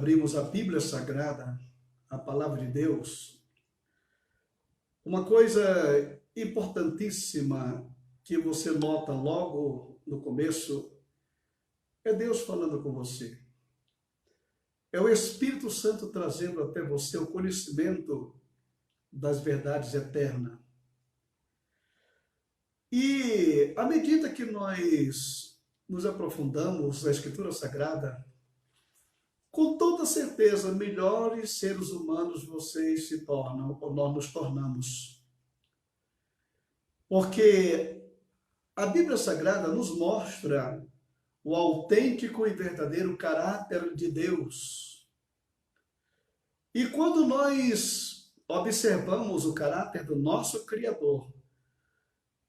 abrimos a Bíblia Sagrada, a Palavra de Deus, uma coisa importantíssima que você nota logo no começo é Deus falando com você. É o Espírito Santo trazendo até você o conhecimento das verdades eternas. E à medida que nós nos aprofundamos na Escritura Sagrada, com toda certeza, melhores seres humanos vocês se tornam, ou nós nos tornamos. Porque a Bíblia Sagrada nos mostra o autêntico e verdadeiro caráter de Deus. E quando nós observamos o caráter do nosso Criador,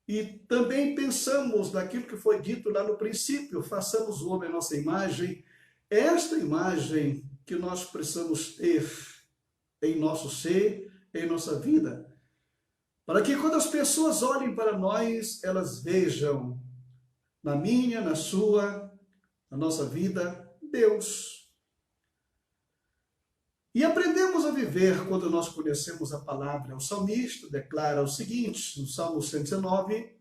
e também pensamos naquilo que foi dito lá no princípio, façamos o homem a nossa imagem, esta imagem que nós precisamos ter em nosso ser, em nossa vida, para que quando as pessoas olhem para nós, elas vejam na minha, na sua, na nossa vida, Deus. E aprendemos a viver quando nós conhecemos a palavra. O salmista declara o seguinte, no Salmo 119,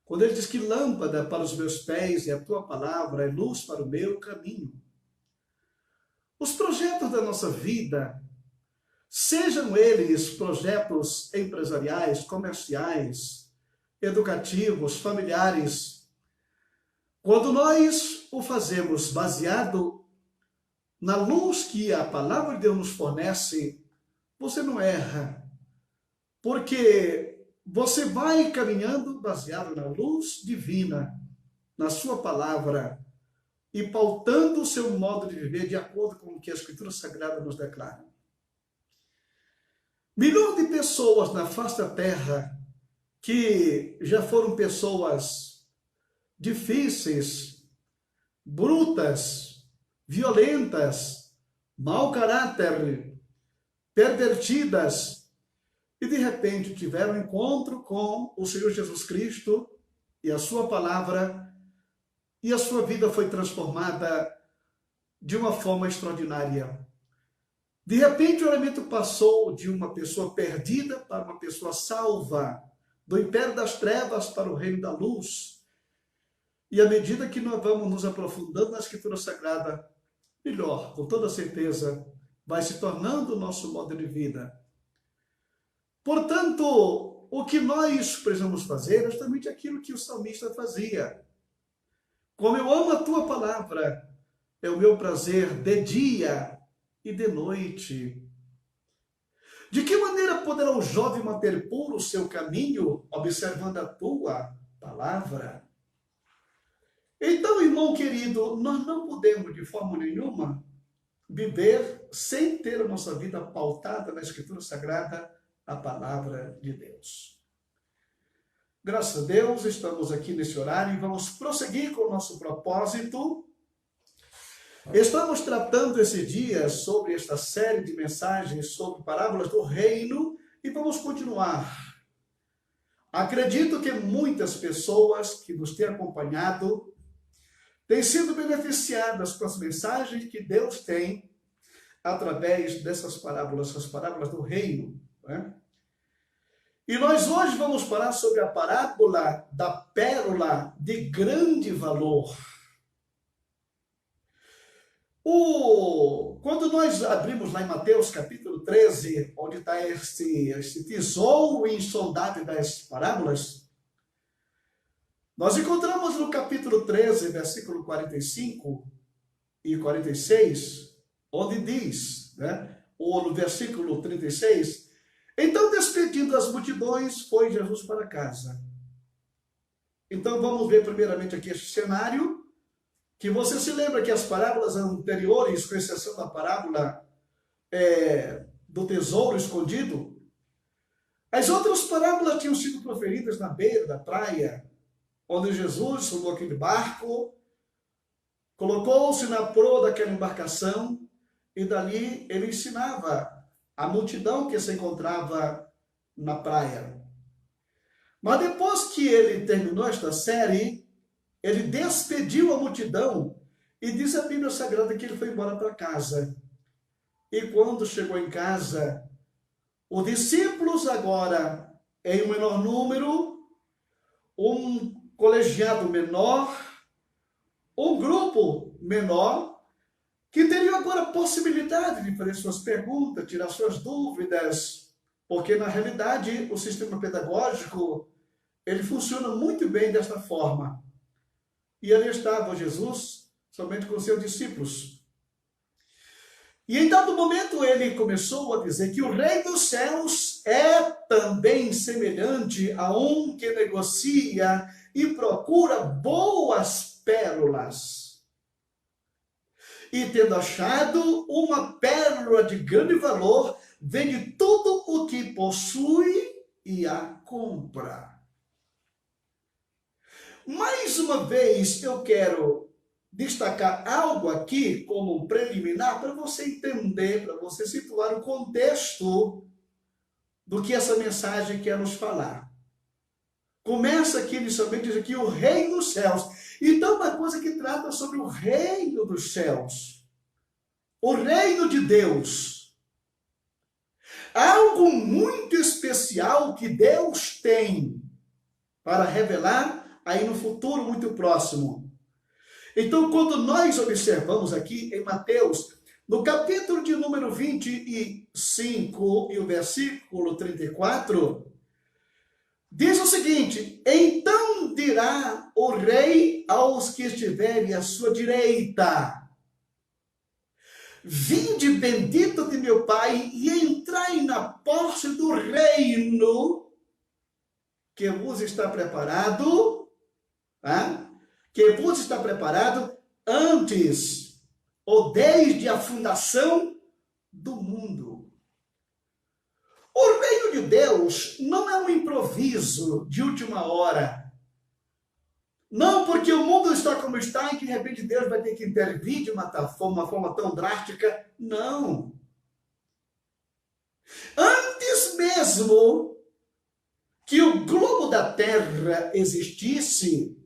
quando ele diz que lâmpada para os meus pés e a tua palavra é luz para o meu caminho. Os projetos da nossa vida, sejam eles projetos empresariais, comerciais, educativos, familiares, quando nós o fazemos baseado na luz que a palavra de Deus nos fornece, você não erra, porque você vai caminhando baseado na luz divina, na sua palavra, e pautando o seu modo de viver de acordo com o que a Escritura Sagrada nos declara. Milhões de pessoas na face da terra que já foram pessoas difíceis, brutas, violentas, mau caráter, pervertidas, e de repente tiveram um encontro com o Senhor Jesus Cristo e a sua palavra, e a sua vida foi transformada de uma forma extraordinária. De repente o elemento passou de uma pessoa perdida para uma pessoa salva, do império das trevas para o reino da luz. E à medida que nós vamos nos aprofundando na Escritura Sagrada, melhor, com toda certeza, vai se tornando o nosso modo de vida. Portanto, o que nós precisamos fazer é justamente aquilo que o salmista fazia. Como eu amo a tua palavra, é o meu prazer de dia e de noite. De que maneira poderá o jovem manter puro o seu caminho, observando a tua palavra? Então, irmão querido, nós não podemos de forma nenhuma viver sem ter a nossa vida pautada na Escritura Sagrada, a palavra de Deus. Graças a Deus, estamos aqui nesse horário e vamos prosseguir com o nosso propósito. Estamos tratando esses dias sobre esta série de mensagens sobre parábolas do reino e vamos continuar. Acredito que muitas pessoas que nos têm acompanhado têm sido beneficiadas com as mensagens que Deus tem através dessas parábolas, as parábolas do reino, né? E nós hoje vamos falar sobre a parábola da pérola de grande valor. Quando nós abrimos lá em Mateus capítulo 13, onde está esse tesouro insondável das parábolas, nós encontramos no capítulo 13, versículo 45 e 46, onde diz, né, ou no versículo 36, então, despedindo as multidões, foi Jesus para casa. Então, vamos ver primeiramente aqui este cenário, que você se lembra que as parábolas anteriores, com exceção da parábola do tesouro escondido, as outras parábolas tinham sido proferidas na beira da praia, onde Jesus subiu aquele barco, colocou-se na proa daquela embarcação, e dali ele ensinava a multidão que se encontrava na praia. Mas depois que ele terminou esta série, ele despediu a multidão e diz a Bíblia Sagrada que ele foi embora para casa. E quando chegou em casa, os discípulos agora, em um menor número, um colegiado menor, um grupo menor, que teriam agora a possibilidade de fazer suas perguntas, tirar suas dúvidas, porque na realidade o sistema pedagógico, ele funciona muito bem desta forma. E ali estava Jesus, somente com seus discípulos. E em dado momento ele começou a dizer que o reino dos céus é também semelhante a um que negocia e procura boas pérolas. E tendo achado uma pérola de grande valor, vende tudo o que possui e a compra. Mais uma vez eu quero destacar algo aqui como um preliminar para você entender, para você situar o contexto do que essa mensagem quer nos falar. Começa aqui inicialmente dizendo que o reino dos céus. Então, uma coisa que trata sobre o reino dos céus. O reino de Deus. Algo muito especial que Deus tem para revelar aí no futuro muito próximo. Então, quando nós observamos aqui em Mateus, no capítulo de número 25 e o versículo 34, diz o seguinte: então dirá o rei aos que estiverem à sua direita: vinde bendito de meu Pai e entrai na posse do reino que vos está preparado, que vos está preparado antes ou desde a fundação do mundo. O reino de Deus não é um improviso de última hora. Não porque o mundo está como está e que de repente Deus vai ter que intervir de uma forma tão drástica. Não. Antes mesmo que o globo da Terra existisse,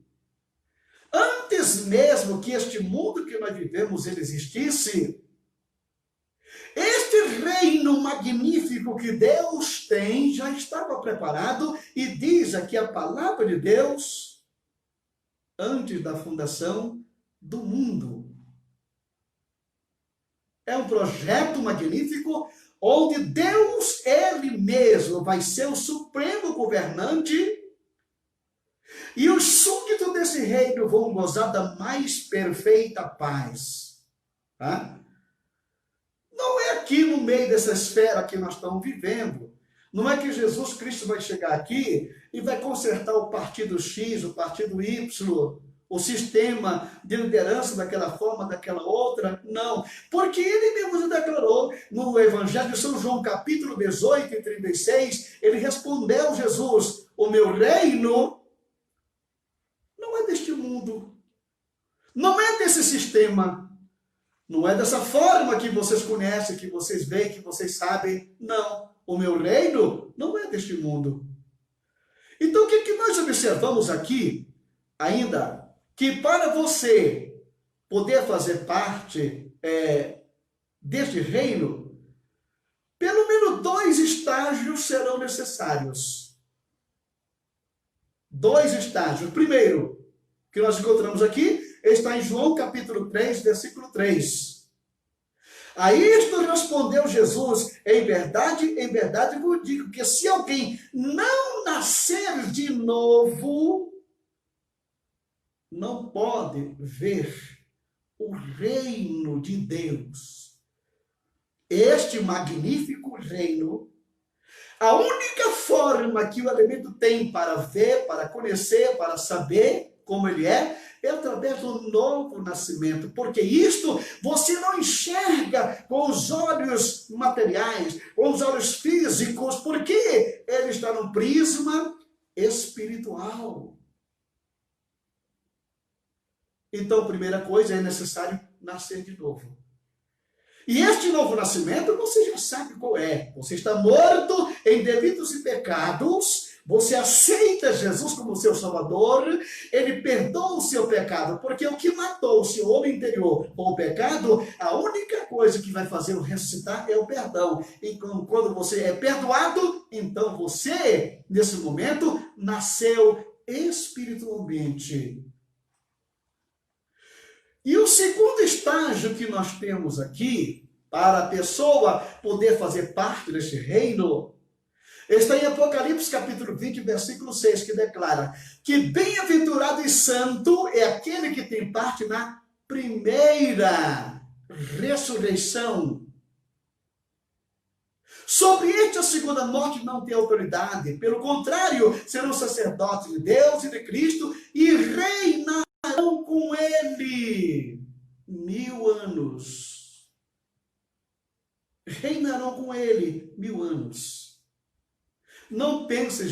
antes mesmo que este mundo que nós vivemos ele existisse, este reino magnífico que Deus tem já estava preparado, e diz aqui a palavra de Deus, antes da fundação do mundo. É um projeto magnífico onde Deus, ele mesmo, vai ser o supremo governante, e os súditos desse reino vão gozar da mais perfeita paz. Não é aqui no meio dessa esfera que nós estamos vivendo. Não é que Jesus Cristo vai chegar aqui e vai consertar o partido X, o partido Y, o sistema de liderança daquela forma, daquela outra. Não. Porque ele mesmo já declarou no Evangelho de São João, capítulo 18 e 36, ele respondeu: Jesus, o meu reino não é deste mundo, não é desse sistema, não é dessa forma que vocês conhecem, que vocês veem, que vocês sabem. Não, o meu reino não é deste mundo. Então o que nós observamos aqui ainda? Que para você poder fazer parte deste reino, pelo menos 2 estágios serão necessários. 2 estágios. Primeiro, que nós encontramos aqui, está em João capítulo 3, versículo 3. A isto respondeu Jesus: em verdade vos digo que se alguém não nascer de novo, não pode ver o reino de Deus. Este magnífico reino, a única forma que o elemento tem para ver, para conhecer, para saber como ele é através do novo nascimento, porque isto você não enxerga com os olhos materiais, com os olhos físicos, porque ele está no prisma espiritual. Então, primeira coisa, é necessário nascer de novo. E este novo nascimento, você já sabe qual é. Você está morto em delitos e pecados, você aceita Jesus como seu Salvador, ele perdoa o seu pecado, porque o que matou o seu homem interior, ou o pecado, a única coisa que vai fazer o ressuscitar é o perdão. E quando você é perdoado, então você, nesse momento, nasceu espiritualmente. E o segundo estágio que nós temos aqui, para a pessoa poder fazer parte deste reino, está em Apocalipse capítulo 20, versículo 6, que declara que bem-aventurado e santo é aquele que tem parte na primeira ressurreição. Sobre este, a segunda morte não tem autoridade. Pelo contrário, serão sacerdotes de Deus e de Cristo e reinarão com ele 1000 anos. Reinarão com ele 1000 anos. Não pense,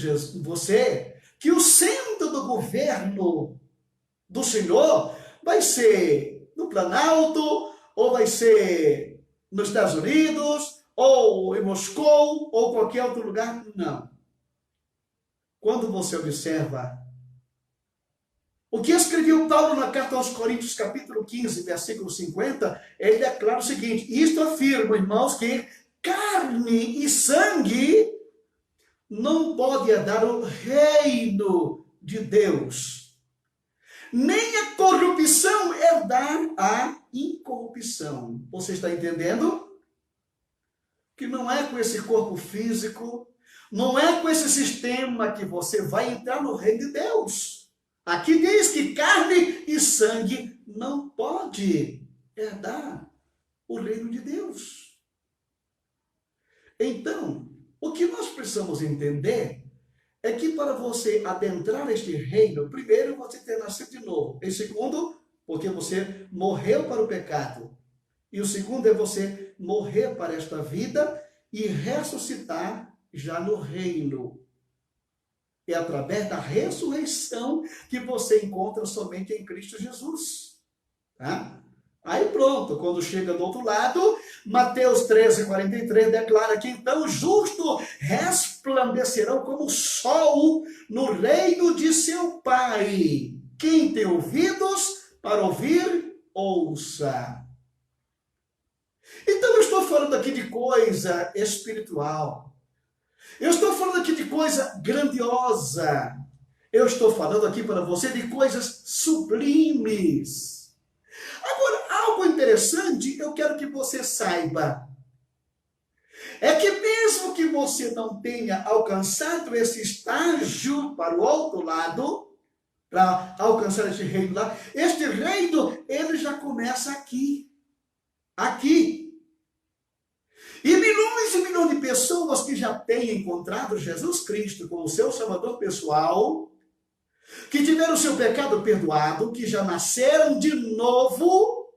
você, que o centro do governo do Senhor vai ser no Planalto, ou vai ser nos Estados Unidos, ou em Moscou, ou qualquer outro lugar. Não. Quando você observa o que escreveu Paulo na carta aos Coríntios, capítulo 15, versículo 50, ele declara o seguinte: isto afirma, irmãos, que carne e sangue não pode herdar o reino de Deus, nem a corrupção herdar a incorrupção. Você está entendendo? Que não é com esse corpo físico, não é com esse sistema que você vai entrar no reino de Deus. Aqui diz que carne e sangue não pode herdar o reino de Deus. Então, o que nós precisamos entender é que para você adentrar este reino, primeiro você tem nascido de novo. Em segundo, porque você morreu para o pecado. E o segundo é você morrer para esta vida e ressuscitar já no reino. É através da ressurreição que você encontra somente em Cristo Jesus. Tá? Aí pronto, quando chega do outro lado, Mateus 13, 43 declara que então os justos resplandecerão como o sol no reino de seu Pai. Quem tem ouvidos para ouvir, ouça. Então eu estou falando aqui de coisa espiritual. Eu estou falando aqui de coisa grandiosa. Eu estou falando aqui para você de coisas sublimes. Agora, algo interessante eu quero que você saiba. É que mesmo que você não tenha alcançado esse estágio para o outro lado, para alcançar este reino lá, este reino, ele já começa aqui. Aqui. E milhões de pessoas que já têm encontrado Jesus Cristo como seu Salvador pessoal, que tiveram seu pecado perdoado, que já nasceram de novo,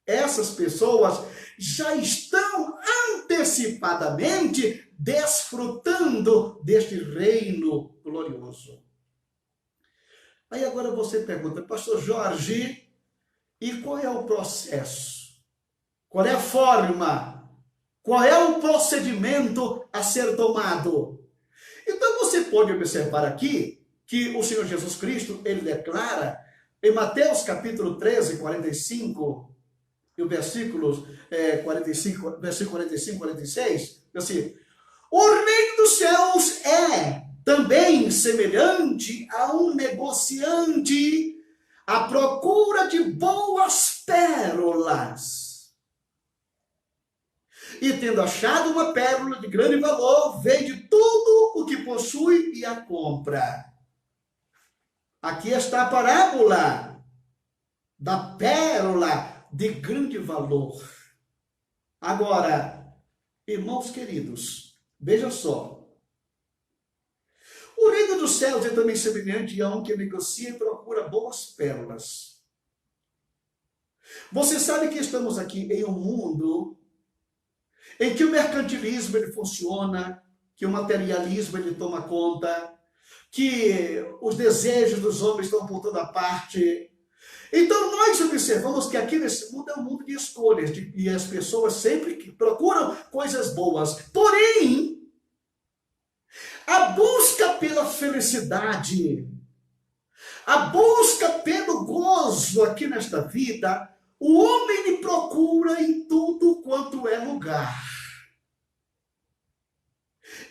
essas pessoas já estão antecipadamente desfrutando deste reino glorioso. Aí agora você pergunta, pastor Jorge, e qual é o processo? Qual é a forma? Qual é o procedimento a ser tomado? Então você pode observar aqui que o Senhor Jesus Cristo, ele declara em Mateus capítulo 13, 45, e o versículo 45, 46, assim, o reino dos céus é também semelhante a um negociante à procura de boas pérolas. E tendo achado uma pérola de grande valor, vende tudo o que possui e a compra. Aqui está a parábola da pérola de grande valor. Agora, irmãos queridos, veja só. O reino dos céus é também semelhante a um que negocia e procura boas pérolas. Você sabe que estamos aqui em um mundo em que o mercantilismo ele funciona, que o materialismo ele toma conta, que os desejos dos homens estão por toda parte. Então nós observamos que aqui nesse mundo é um mundo de escolhas, e as pessoas sempre procuram coisas boas. Porém, A busca pela felicidade, a busca pelo gozo aqui nesta vida, o homem lhe procura em tudo quanto é lugar.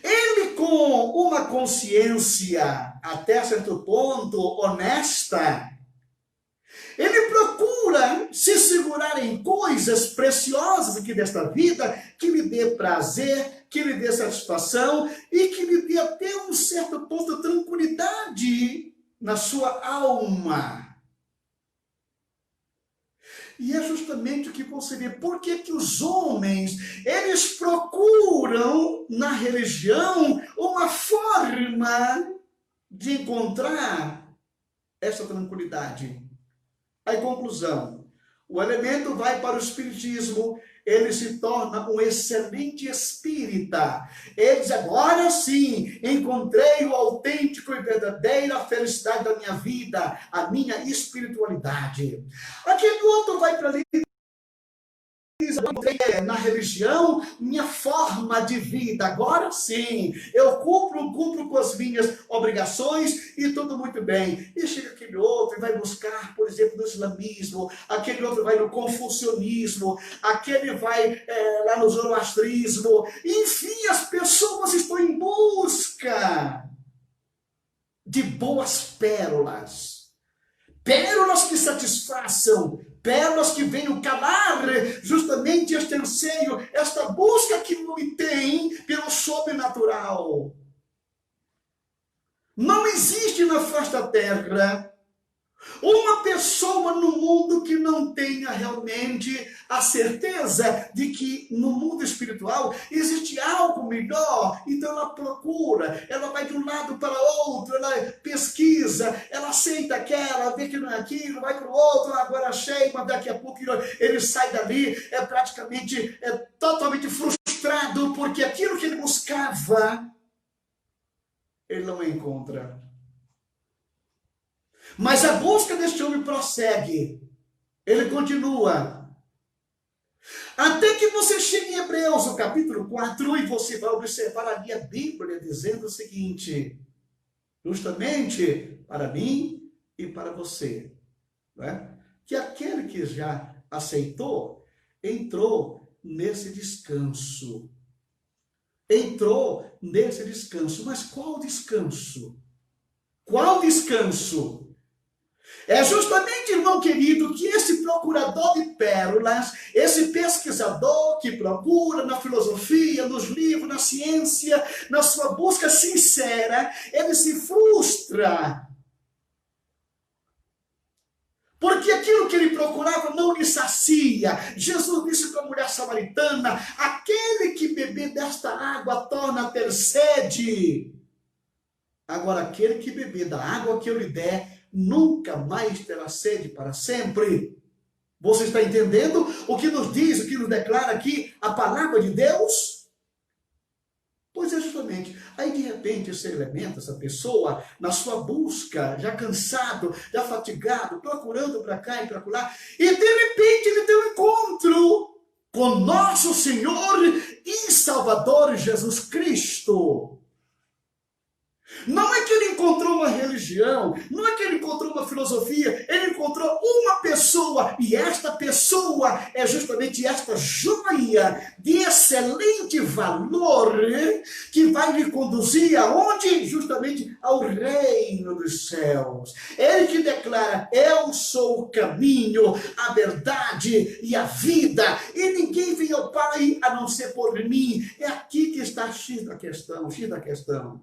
Ele, com uma consciência até certo ponto honesta, ele procura se segurar em coisas preciosas aqui desta vida, que lhe dê prazer, que lhe dê satisfação e que lhe dê até um certo ponto de tranquilidade na sua alma. E é justamente o que você vê. Por que que os homens, eles procuram na religião uma forma de encontrar essa tranquilidade? Aí, conclusão, o elemento vai para o espiritismo, ele se torna um excelente espírita. Ele diz, agora sim, encontrei o autêntico e verdadeira felicidade da minha vida, a minha espiritualidade. Aquele outro vai para ali, na religião, minha forma de vida, agora sim, eu cumpro com as minhas obrigações e tudo muito bem. E chega aquele outro e vai buscar, por exemplo, no islamismo, aquele outro vai no confucionismo, aquele vai lá no zoroastrismo, enfim, as pessoas estão em busca de boas pérolas, pérolas que satisfaçam, pérolas que venham calar justamente este anseio, esta busca que ele tem pelo sobrenatural. Não existe na face da terra uma pessoa no mundo que não tenha realmente a certeza de que no mundo espiritual existe algo melhor. Então ela procura, ela vai de um lado para o outro, ela pesquisa, ela aceita aquela, vê que não é aquilo, vai para o outro, agora achei, mas daqui a pouco ele sai dali, praticamente totalmente frustrado, porque aquilo que ele buscava, ele não encontra. Mas a busca deste homem prossegue. Ele continua. Até que você chegue em Hebreus, no capítulo 4, e você vai observar ali a Bíblia dizendo o seguinte, justamente para mim e para você, né? Que aquele que já aceitou, entrou nesse descanso. Entrou nesse descanso. Mas qual descanso? Qual descanso? É justamente, irmão querido, que esse procurador de pérolas, esse pesquisador que procura na filosofia, nos livros, na ciência, na sua busca sincera, ele se frustra. Porque aquilo que ele procurava não lhe sacia. Jesus disse para a mulher samaritana, aquele que beber desta água torna a ter sede. Agora, aquele que beber da água que eu lhe der, nunca mais terá sede para sempre. Você está entendendo o que nos diz, o que nos declara aqui a palavra de Deus? Pois é, justamente. Aí, de repente, esse elemento, essa pessoa, na sua busca, já cansado, já fatigado, procurando para cá e para lá, e de repente ele tem um encontro com nosso Senhor e Salvador Jesus Cristo. Não é que ele encontrou uma religião, não é que ele encontrou uma filosofia, ele encontrou uma pessoa, e esta pessoa é justamente esta joia de excelente valor que vai lhe conduzir aonde? Justamente ao reino dos céus. Ele que declara, eu sou o caminho, a verdade e a vida, e ninguém vem ao Pai a não ser por mim. É aqui que está X da questão, X da questão.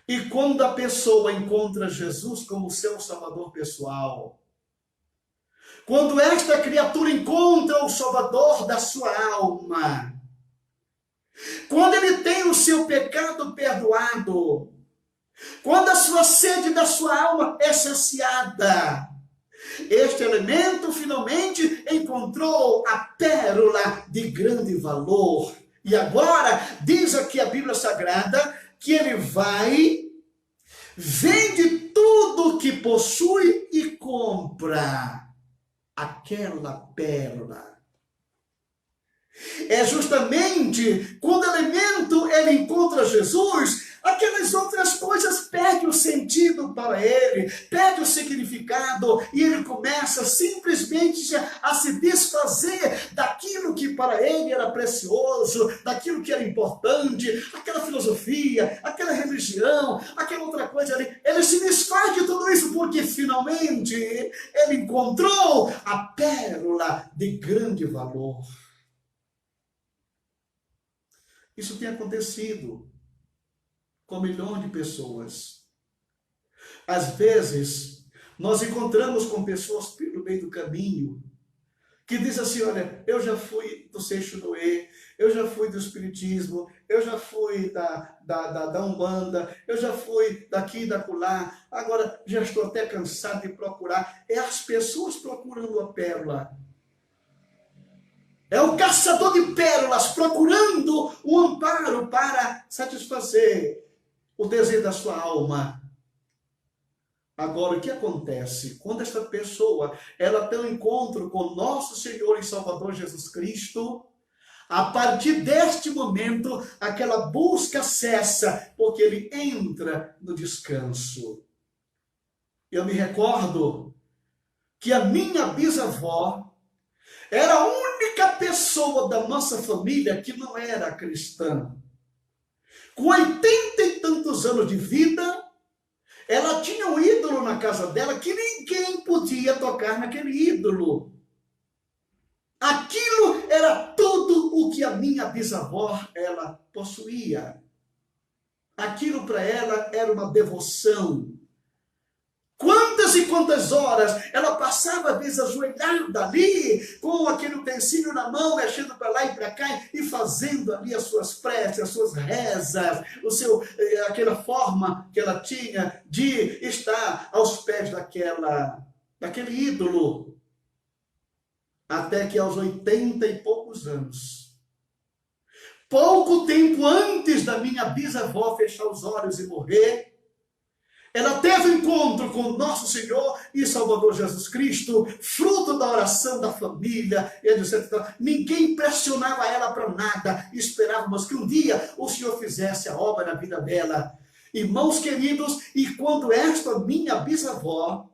E quando a pessoa encontra Jesus como seu salvador pessoal, quando esta criatura encontra o salvador da sua alma, quando ele tem o seu pecado perdoado, quando a sua sede da sua alma é saciada, este elemento finalmente encontrou a pérola de grande valor. E agora, diz aqui a Bíblia Sagrada, que ele vai, vende tudo que possui e compra aquela pérola. É justamente quando o elemento ele encontra Jesus, aquelas outras coisas perdem o sentido para ele, perde o significado, e ele começa simplesmente a se desfazer daquilo que para ele era precioso, daquilo que era importante, aquela filosofia, aquela religião, aquela outra coisa ali. Ele se desfaz de tudo isso porque finalmente ele encontrou a pérola de grande valor. Isso tem acontecido com milhões de pessoas. Às vezes, nós encontramos com pessoas no meio do caminho que dizem assim, olha, eu já fui do Seixo Noé, eu já fui do Espiritismo, eu já fui da Umbanda, eu já fui daqui e da acolá, agora já estou até cansado de procurar. É as pessoas procurando a pérola. É o caçador de pérolas procurando o amparo para satisfazer o desejo da sua alma. Agora, o que acontece? Quando esta pessoa ela tem um encontro com nosso Senhor e Salvador Jesus Cristo, a partir deste momento, aquela busca cessa, porque ele entra no descanso. Eu me recordo que a minha bisavó era a única pessoa da nossa família que não era cristã. Com 80 e tantos anos de vida, ela tinha um ídolo na casa dela que ninguém podia tocar naquele ídolo. Aquilo era tudo o que a minha bisavó ela possuía. Aquilo para ela era uma devoção. Quantas e quantas horas ela passava, às vezes, ajoelhada ali, com aquele utensílio na mão, mexendo para lá e para cá, e fazendo ali as suas preces, as suas rezas, aquela forma que ela tinha de estar aos pés daquele ídolo. Até que aos 80 e poucos anos, pouco tempo antes da minha bisavó fechar os olhos e morrer, ela teve um encontro com nosso Senhor e Salvador Jesus Cristo, fruto da oração da família, etc. Ninguém pressionava ela para nada, esperávamos que um dia o Senhor fizesse a obra na vida dela. Irmãos queridos, e quando esta minha bisavó,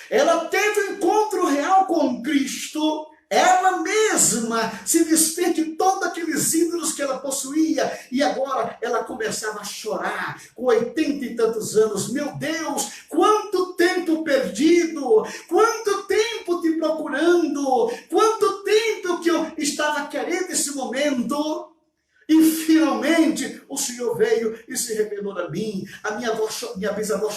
ela teve um encontro real com Cristo, ela mesma se desfez de todos aqueles ídolos que ela possuía, e agora ela começava a chorar, com 80 e tantos anos. Meu Deus, quanto tempo perdido, quanto tempo te procurando, quanto tempo que eu estava querendo esse momento. E finalmente o Senhor veio e se revelou a mim. A minha bisavó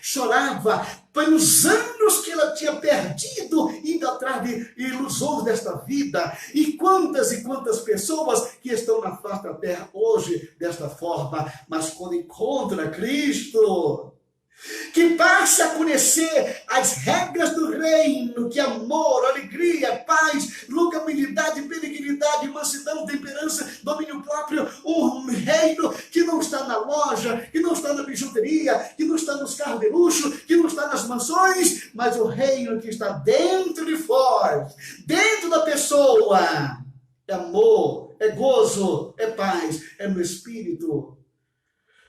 chorava pelos anos que ela tinha perdido, indo atrás de ilusões desta vida. E quantas pessoas que estão na face da terra hoje desta forma, mas quando encontra Cristo, que passa a conhecer as regras do reino, que é amor, alegria, paz, longanimidade, benignidade, mansidão, temperança, domínio próprio, um reino que não está na loja, que não está na bijuteria, que não está nos carros de luxo, que não está nas mansões, mas o reino que está dentro de vós, dentro da pessoa. É amor, é gozo, é paz, é no Espírito.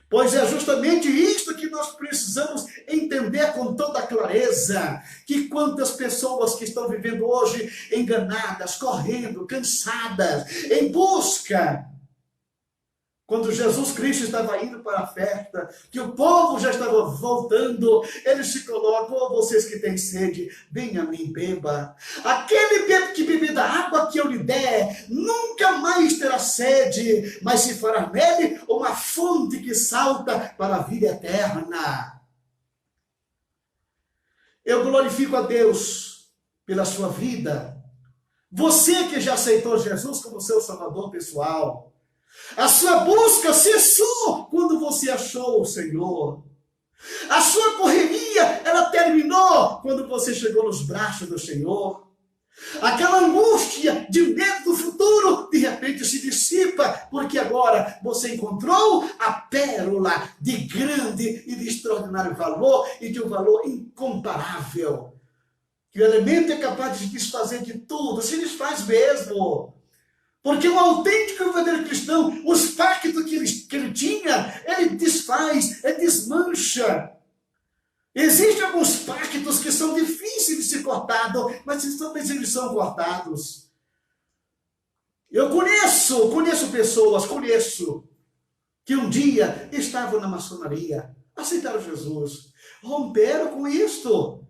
Pois é justamente isto que nós precisamos entender com toda clareza, que quantas pessoas que estão vivendo hoje enganadas, correndo, cansadas, em busca. Quando Jesus Cristo estava indo para a festa, que o povo já estava voltando, ele se coloca: oh, vocês que têm sede, venha a mim, beba. Aquele que beber da água que eu lhe der, nunca mais terá sede, mas se fará nele uma fonte que salta para a vida eterna. Eu glorifico a Deus pela sua vida. Você que já aceitou Jesus como seu Salvador pessoal, a sua busca cessou quando você achou o Senhor. A sua correria, ela terminou quando você chegou nos braços do Senhor. Aquela angústia de medo do futuro, de repente se dissipa, porque agora você encontrou a pérola de grande e de extraordinário valor e de um valor incomparável. Que o elemento é capaz de desfazer de tudo, se desfaz mesmo. Porque o autêntico e verdadeiro cristão, os pactos que ele tinha, ele desfaz, ele desmancha. Existem alguns pactos que são difíceis de ser cortados, mas eles são cortados. Eu conheço pessoas, que um dia estavam na maçonaria, aceitaram Jesus, romperam com isto.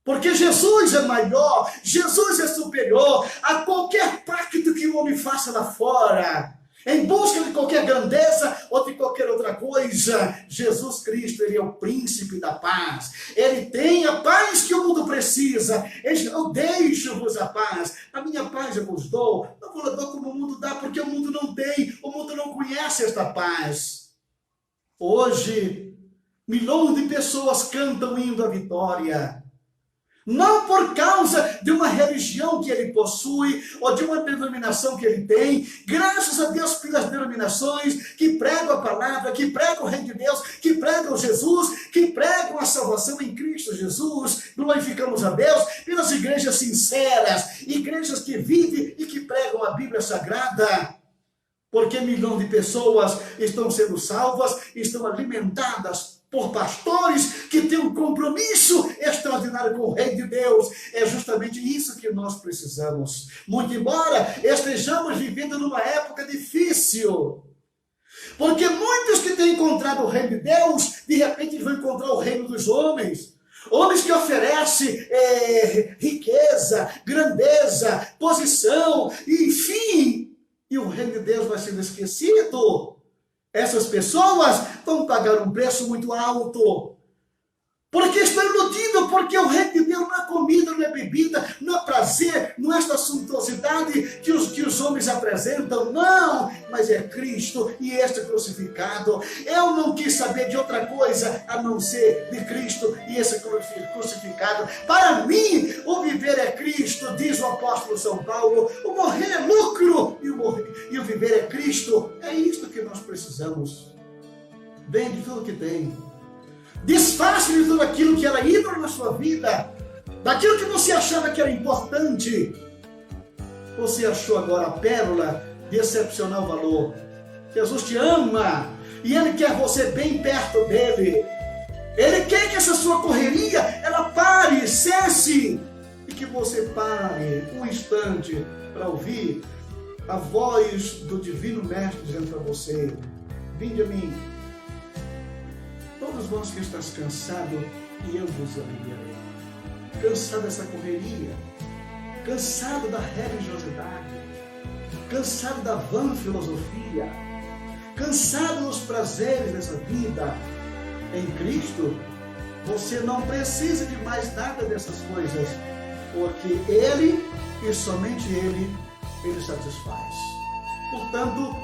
Porque Jesus é maior, Jesus é superior a qualquer pacto que o homem faça lá fora. Em busca de qualquer grandeza ou de qualquer outra coisa, Jesus Cristo, ele é o príncipe da paz. Ele tem a paz que o mundo precisa. Eu deixo-vos a paz. A minha paz eu vos dou. Não vos dou como o mundo dá, porque o mundo não tem. O mundo não conhece esta paz. Hoje, milhões de pessoas cantam o hino da vitória. Não por causa de uma religião que ele possui, ou de uma denominação que ele tem. Graças a Deus pelas denominações que pregam a palavra, que pregam o reino de Deus, que pregam Jesus, que pregam a salvação em Cristo Jesus. Glorificamos a Deus pelas igrejas sinceras, igrejas que vivem e que pregam a Bíblia Sagrada. Porque milhões de pessoas estão sendo salvas, estão alimentadas por pastores que têm um compromisso extraordinário com o reino de Deus. É justamente isso que nós precisamos. Muito embora estejamos vivendo numa época difícil. Porque muitos que têm encontrado o reino de Deus, de repente vão encontrar o reino dos homens. Homens que oferecem riqueza, grandeza, posição, enfim. E o reino de Deus vai sendo esquecido. Essas pessoas vão pagar um preço muito alto. Porque estão iludidos, porque o reino de Deus não é comida, não é bebida, não é prazer, não é esta suntuosidade que os homens apresentam, não, mas é Cristo e este crucificado. Eu não quis saber de outra coisa a não ser de Cristo e esse crucificado. Para mim, o viver é Cristo, diz o apóstolo São Paulo, o morrer é lucro e o viver é Cristo. É isto que nós precisamos. Vende tudo que tem. Desfaça de tudo aquilo que era ídolo na sua vida, daquilo que você achava que era importante. Você achou agora a pérola de excepcional valor. Jesus te ama e Ele quer você bem perto dEle. Ele quer que essa sua correria, ela pare, cesse, e que você pare um instante para ouvir a voz do Divino Mestre dizendo para você: vinde a mim, todos vós que estás cansado, e eu vos aliviarei. Cansado dessa correria, cansado da religiosidade, cansado da vã filosofia, cansado dos prazeres dessa vida. Em Cristo, você não precisa de mais nada dessas coisas, porque Ele, e somente Ele satisfaz. Portanto,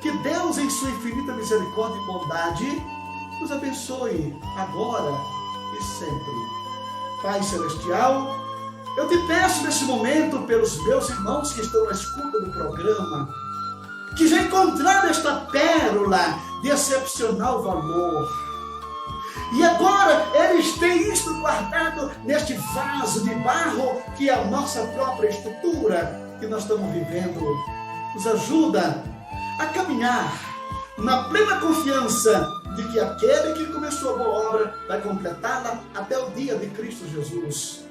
que Deus, em sua infinita misericórdia e bondade, nos abençoe agora e sempre. Pai Celestial, eu te peço nesse momento pelos meus irmãos que estão na escuta do programa, que já encontraram esta pérola de excepcional valor. E agora eles têm isto guardado neste vaso de barro que é a nossa própria estrutura que nós estamos vivendo. Nos ajuda a caminhar na plena confiança de que aquele que começou a boa obra vai completá-la até o dia de Cristo Jesus.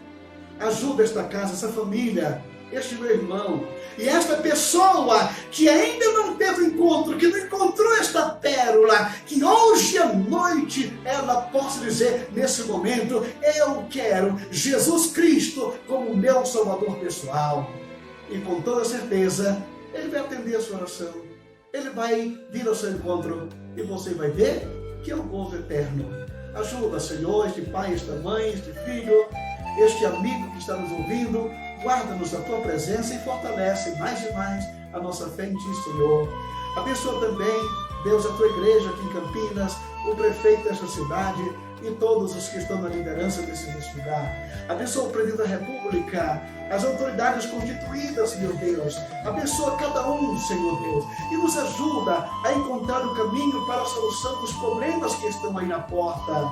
Ajuda esta casa, essa família, este meu irmão e esta pessoa que ainda não teve encontro, que não encontrou esta pérola, que hoje à noite ela possa dizer nesse momento: eu quero Jesus Cristo como meu Salvador pessoal. E com toda certeza Ele vai atender a sua oração. Ele vai vir ao seu encontro e você vai ver que é o gozo eterno. Ajuda, Senhor, este pai, esta mãe, este filho, este amigo que está nos ouvindo. Guarda-nos na tua presença e fortalece mais e mais a nossa fé em ti, Senhor. Abençoa também, Deus, a tua igreja aqui em Campinas, o prefeito desta cidade e todos os que estão na liderança desse lugar. Abençoa o presidente da República, as autoridades constituídas, meu Deus. Abençoa cada um, Senhor Deus, e nos ajuda a encontrar o caminho para a solução dos problemas que estão aí na porta.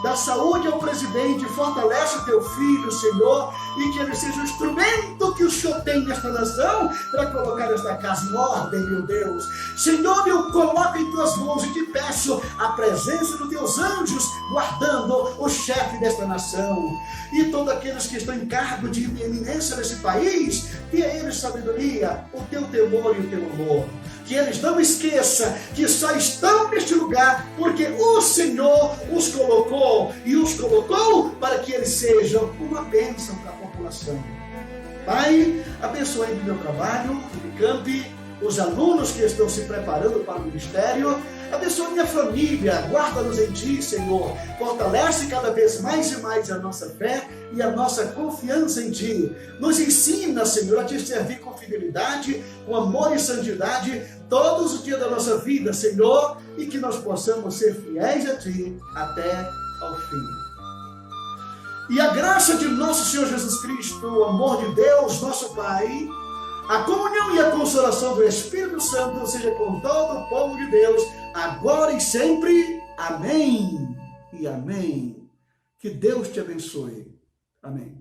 dá saúde ao presidente, fortalece o teu filho, Senhor, e que ele seja o instrumento que o Senhor tem nesta nação para colocar esta casa em ordem, meu Deus. Senhor, eu coloco em tuas mãos e te peço a presença dos teus anjos guardando o chefe desta nação e todos aqueles que estão em cargo de eminência nesse país, dê a eles sabedoria, o teu temor e o teu amor. Que eles não esqueçam que só estão neste lugar porque o Senhor os colocou e os colocou para que eles sejam uma bênção para a população. Pai, abençoe o meu trabalho, o Unicamp, os alunos que estão se preparando para o ministério, abençoe minha família, guarda-nos em Ti, Senhor, fortalece cada vez mais e mais a nossa fé e a nossa confiança em Ti. Nos ensina, Senhor, a Te servir com fidelidade, com amor e santidade, todos os dias da nossa vida, Senhor, e que nós possamos ser fiéis a Ti até ao fim. E a graça de nosso Senhor Jesus Cristo, o amor de Deus, nosso Pai, a comunhão e a consolação do Espírito Santo seja com todo o povo de Deus, agora e sempre. Amém e amém. Que Deus te abençoe. Amém.